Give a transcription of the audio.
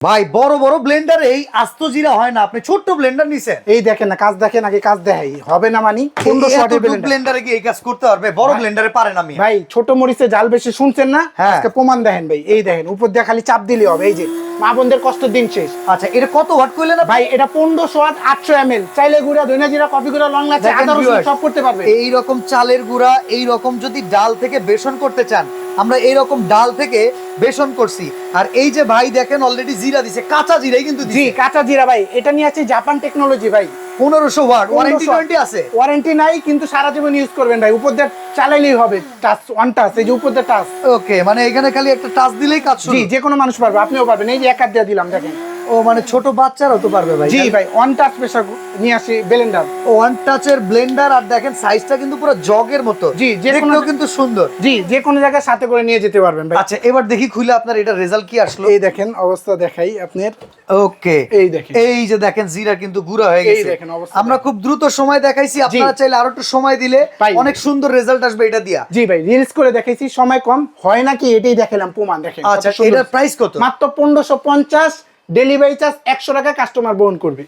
ভাই বড় বড় ব্লেন্ডার এই আস্ত জিরা হয় না, আপনি ছোট্ট ব্লেন্ডার নিছেন। এই দেখেন না, কাজ দেখেন আগে, কাজ দেখাই হবে না মানি 1500 ওয়াটের ব্লেন্ডার। ব্লেন্ডারে কি এই কাজ করতে পারবে? বড় ব্লেন্ডারে পারে না। আমি ভাই ছোট মরিচে জাল বেশি শুনছেন না, হ্যাঁ। আজকে প্রমাণ দেখেন ভাই। এই দেখেন উপর দিয়ে খালি চাপ দিলে হবে। এই যে মা বোনদের কষ্টের দিন শেষ। আচ্ছা এটা কত ওয়াট কইলেন না ভাই? এটা 1500 ওয়াট 800 ml। চাইলে গুঁড়া, ধনিয়া জিরা, কফি গুঁড়া, লং লাচি, আদা রসুন সব করতে পারবে। এই রকম চালের গুঁড়া, এই রকম যদি ডাল থেকে বেসন করতে চান, আমরা এই রকম ডাল থেকে বেসন করছি। আর এই যে ভাই দেখেন অলরেডি জিরা দিছে, কাঁচা জিরাই কিন্তু জি দিছে। কাঁচা জিরা ভাই, এটা নিয়ে আছে জাপান টেকনোলজি ভাই। 1500 ওয়াট, ওয়ারেন্টি 1500 গ্যারান্টি আছে? ওয়ারেন্টি নাই, কিন্তু সারা জীবন ইউজ করবেন ভাই। উপর দিয়ে চালাইলেই হবে, টাচ ওয়ান টাচ। এই যে উপর দিয়ে টাচ। ওকে, মানে এখানে খালি একটা টাচ দিলেই কাজ শুরু। জি যে কোনো মানুষ পারবে, আপনিও পারবেন। এই যে এক হাত দিয়ে দিলাম দেখেন। ও মানে ছোট বাচ্চারাও তো পারবে ভাই? জি ভাই, ওয়ান টাচ প্রেসার নিয়ে আসি ব্লেন্ডার। ওয়ান টাচের ব্লেন্ডার, আর দেখেন সাইজটা কিন্তু পুরো জগের মতো। জি, যে কোনো দেখতেও কিন্তু সুন্দর। জি যে কোনো জায়গায় সাথে করে নিয়ে যেতে পারবেন ভাই। আচ্ছা এবার দেখি খুলে আপনার এটা রেজাল্ট কি আসলো। এই দেখেন অবস্থা দেখাই আপনার। ওকে, এই দেখেন, এই যে দেখেন জিরা কিন্তু গুঁড়া হয়ে এই গেছে। দেখেন অবস্থা। আমরা খুব দ্রুত সময় দেখাইছি, আপনারা চাইলে আরো একটু সময় দিলে ভাই, অনেক সুন্দর রেজাল্ট আসবে এটা দিয়া। জি ভাই রিলস করে দেখাইছি, সময় কম হয় নাকি এটাই দেখালাম, প্রমাণ দেখেন। আচ্ছা এটার প্রাইস কত? মাত্র 1550। ডেলিভারি চার্জ 100 টাকা কাস্টমার বহন করবে।